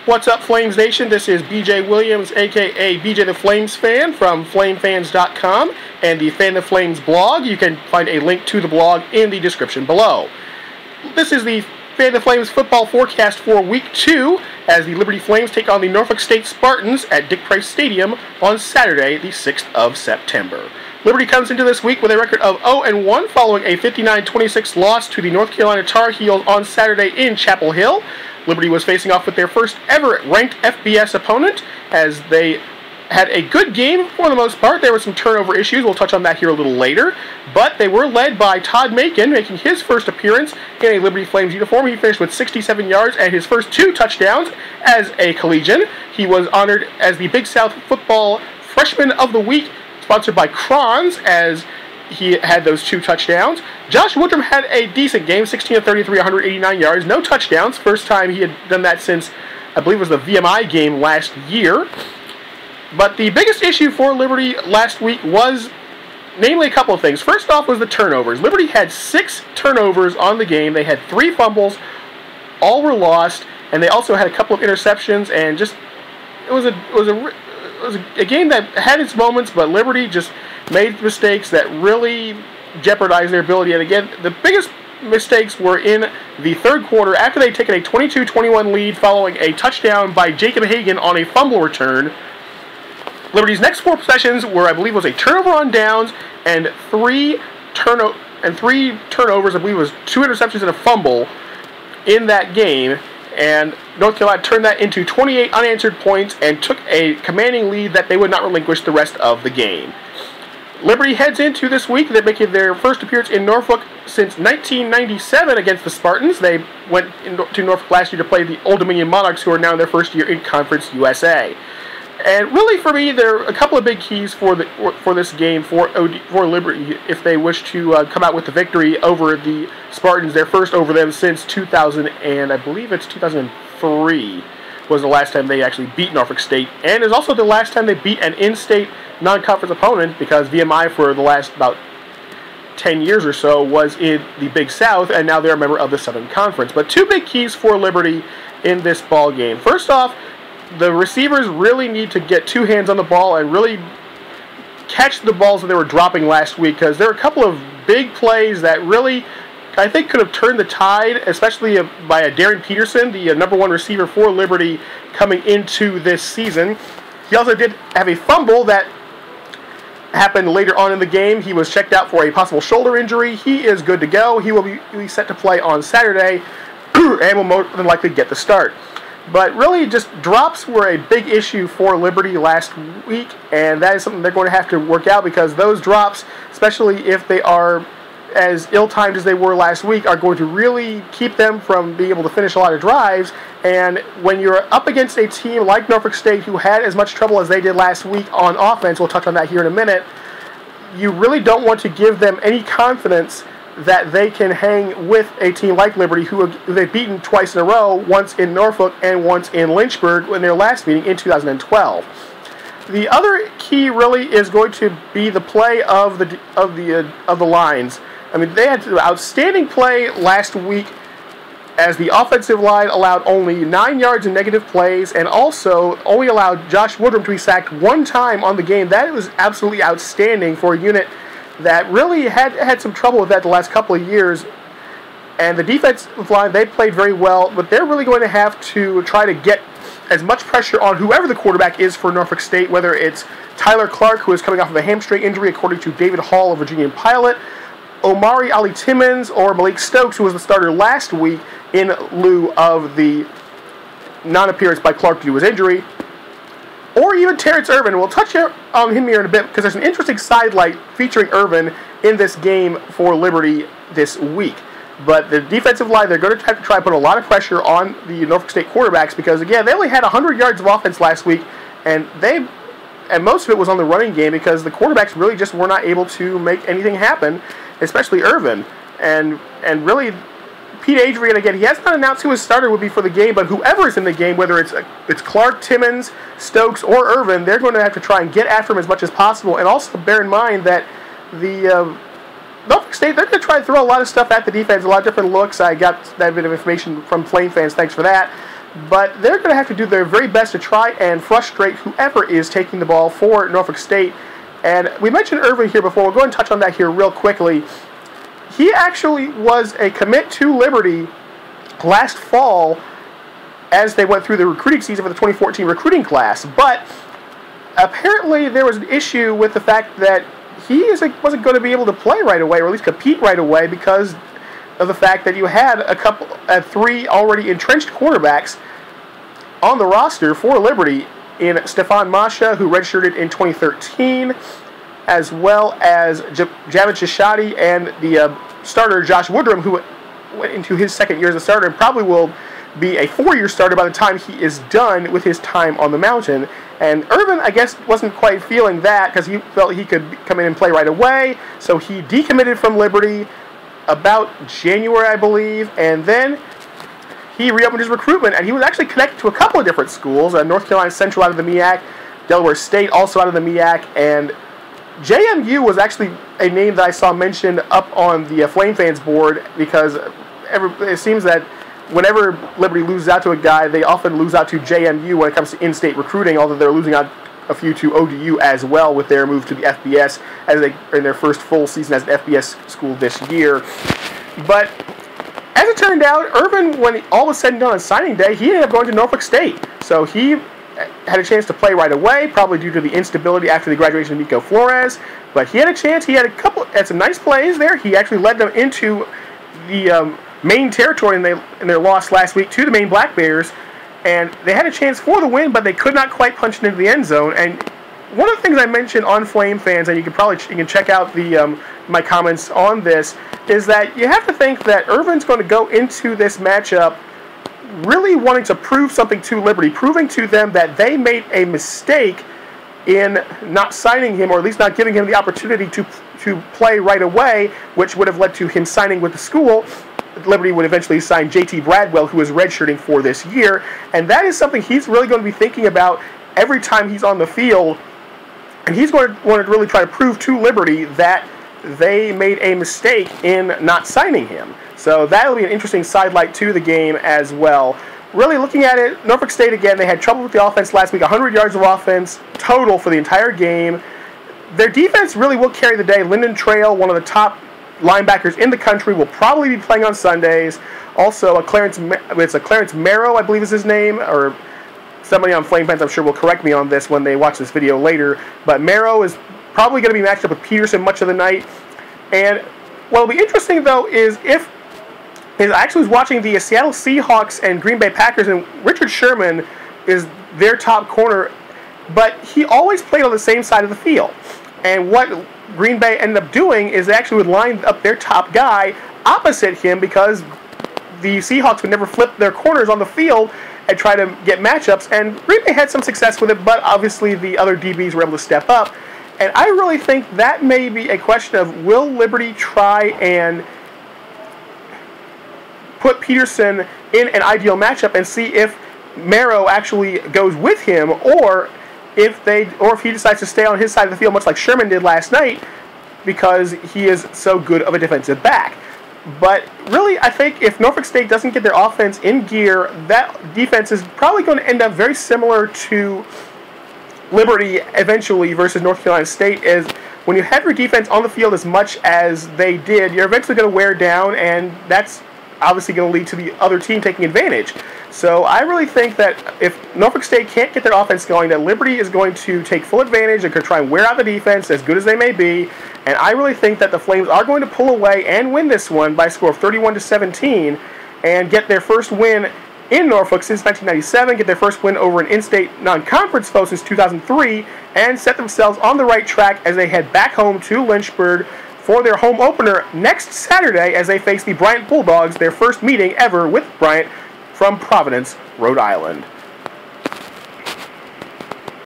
What's up, Flames Nation? This is BJ Williams, aka BJ the Flames Fan from FlameFans.com and the Fan the Flames blog. You can find a link to the blog in the description below. This is the Fan the Flames football forecast for Week 2 as the Liberty Flames take on the Norfolk State Spartans at Dick Price Stadium on Saturday, the 6th of September. Liberty comes into this week with a record of 0-1 following a 59-26 loss to the North Carolina Tar Heels on Saturday in Chapel Hill. Liberty was facing off with their first ever ranked FBS opponent as they had a good game for the most part. There were some turnover issues. We'll touch on that here a little later. But they were led by Todd Macon, making his first appearance in a Liberty Flames uniform. He finished with 67 yards and his first 2 touchdowns as a collegian. He was honored as the Big South Football Freshman of the Week, sponsored by Crons, as he had those 2 touchdowns. Josh Woodrum had a decent game, 16 of 33, 189 yards, no touchdowns. First time he had done that since, I believe it was the VMI game last year. But the biggest issue for Liberty last week was namely a couple of things. First off was the turnovers. Liberty had 6 turnovers on the game. They had 3 fumbles, all were lost, and they also had a couple of interceptions, and just it was a game that had its moments, but Liberty just made mistakes that really jeopardized their ability. And again, the biggest mistakes were in the third quarter after they'd taken a 22-21 lead following a touchdown by Jacob Hagan on a fumble return. Liberty's next 4 possessions were, I believe, was a turnover on downs and 3 turnovers. I believe it was 2 interceptions and a fumble in that game. And North Carolina turned that into 28 unanswered points and took a commanding lead that they would not relinquish the rest of the game. Liberty heads into this week. They're making their first appearance in Norfolk since 1997 against the Spartans. They went to Norfolk last year to play the Old Dominion Monarchs, who are now in their first year in Conference USA. And really, for me, there are a couple of big keys for this game for Liberty if they wish to come out with the victory over the Spartans. Their first over them since 2000, and I believe it's 2003 was the last time they actually beat Norfolk State, and it's also the last time they beat an in-state non-conference opponent, because VMI for the last about 10 years or so was in the Big South, and now they're a member of the Southern Conference. But 2 big keys for Liberty in this ball game. First off, the receivers really need to get 2 hands on the ball and really catch the balls that they were dropping last week, because there were a couple of big plays that really, I think, could have turned the tide, especially by Darren Peterson, the number 1 receiver for Liberty coming into this season. He also did have a fumble that happened later on in the game. He was checked out for a possible shoulder injury. He is good to go. He will be set to play on Saturday and will more than likely get the start. But really, just drops were a big issue for Liberty last week, and that is something they're going to have to work out, because those drops, especially if they are as ill-timed as they were last week, are going to really keep them from being able to finish a lot of drives. And when you're up against a team like Norfolk State, who had as much trouble as they did last week on offense, we'll touch on that here in a minute, you really don't want to give them any confidence that they can hang with a team like Liberty, who they've beaten twice in a row, once in Norfolk and once in Lynchburg in their last meeting in 2012. The other key really is going to be the play of the lines. I mean, they had outstanding play last week, as the offensive line allowed only 9 yards in negative plays, and also only allowed Josh Woodrum to be sacked 1 time on the game. That was absolutely outstanding for a unit that really had some trouble with that the last couple of years. And the defensive line, they played very well, but they're really going to have to try to get as much pressure on whoever the quarterback is for Norfolk State, whether it's Tyler Clark, who is coming off of a hamstring injury, according to David Hall of Virginian Pilot, Omari Ali Timmons, or Malik Stokes, who was the starter last week in lieu of the non-appearance by Clark due to his injury, or even Terrence Irvin. We'll touch on him here in a bit, because there's an interesting sidelight featuring Irvin in this game for Liberty this week. But the defensive line, they're going to have to try to put a lot of pressure on the Norfolk State quarterbacks, because, again, they only had 100 yards of offense last week, and most of it was on the running game, because the quarterbacks really just were not able to make anything happen, especially Irvin. And really, Pete Adrian, again, he has not announced who his starter would be for the game, but whoever is in the game, whether it's Clark, Timmons, Stokes, or Irvin, they're going to have to try and get after him as much as possible. And also bear in mind that the Norfolk State, they're going to try to throw a lot of stuff at the defense, a lot of different looks. I got that bit of information from Flame fans, thanks for that. but they're going to have to do their very best to try and frustrate whoever is taking the ball for Norfolk State. And we mentioned Irvin here before. We'll go and touch on that here real quickly. He actually was a commit to Liberty last fall as they went through the recruiting season for the 2014 recruiting class. But apparently there was an issue with the fact that he wasn't going to be able to play right away, or at least compete right away, because of the fact that you had three already entrenched quarterbacks on the roster for Liberty in Stefan Masha, who redshirted in 2013, as well as Javid Shishadi and the starter Josh Woodrum, who went into his second year as a starter and probably will be a 4-year starter by the time he is done with his time on the mountain. And Irvin, I guess, wasn't quite feeling that because he felt he could come in and play right away, so he decommitted from Liberty about January, I believe, and then he reopened his recruitment, and he was actually connected to a couple of different schools, North Carolina Central out of the MEAC, Delaware State also out of the MEAC, and JMU was actually a name that I saw mentioned up on the Flame Fans board, because it seems that whenever Liberty loses out to a guy, they often lose out to JMU when it comes to in-state recruiting, although they're losing out a few to ODU as well with their move to the FBS as they in their first full season as an FBS school this year. But as it turned out, Irvin, when all was said and done on signing day, he ended up going to Norfolk State. So he had a chance to play right away, probably due to the instability after the graduation of Nico Flores. But he had a chance. He had some nice plays there. He actually led them into the Maine territory in their loss last week to the Maine Black Bears. And they had a chance for the win, but they could not quite punch it into the end zone. And one of the things I mentioned on Flame Fans, and you can check out my comments on this, is that you have to think that Irvin's going to go into this matchup really wanting to prove something to Liberty, proving to them that they made a mistake in not signing him, or at least not giving him the opportunity to play right away, which would have led to him signing with the school. Liberty would eventually sign JT Bradwell, who is redshirting for this year, and that is something he's really going to be thinking about every time he's on the field, and he's going to want to really try to prove to Liberty that they made a mistake in not signing him. So that'll be an interesting sidelight to the game as well. Really looking at it, Norfolk State, again, they had trouble with the offense last week, 100 yards of offense total for the entire game. Their defense really will carry the day. Lyndon Trail, one of the top linebackers in the country, will probably be playing on Sundays. Also, Clarence Merrow, I believe is his name, or somebody on Flame Fans, I'm sure, will correct me on this when they watch this video later. But Merrow is probably going to be matched up with Peterson much of the night. And what'll be interesting, though, is I actually was watching the Seattle Seahawks and Green Bay Packers, and Richard Sherman is their top corner, but he always played on the same side of the field. And what Green Bay ended up doing is they actually would line up their top guy opposite him, because the Seahawks would never flip their corners on the field and try to get matchups, and Green Bay had some success with it, but obviously the other DBs were able to step up. And I really think that may be a question of, will Liberty try and put Peterson in an ideal matchup and see if Merrow actually goes with him, or if he decides to stay on his side of the field, much like Sherman did last night, because he is so good of a defensive back. But really, I think if Norfolk State doesn't get their offense in gear, that defense is probably going to end up very similar to Liberty eventually versus North Carolina State. Is when you have your defense on the field as much as they did, you're eventually going to wear down, and that's obviously going to lead to the other team taking advantage. So I really think that if Norfolk State can't get their offense going, that Liberty is going to take full advantage and could try and wear out the defense, as good as they may be. And I really think that the Flames are going to pull away and win this one by a score of 31-17 and get their first win in Norfolk since 1997, get their first win over an in-state non-conference foe since 2003, and set themselves on the right track as they head back home to Lynchburg for their home opener next Saturday as they face the Bryant Bulldogs, their first meeting ever with Bryant from Providence, Rhode Island.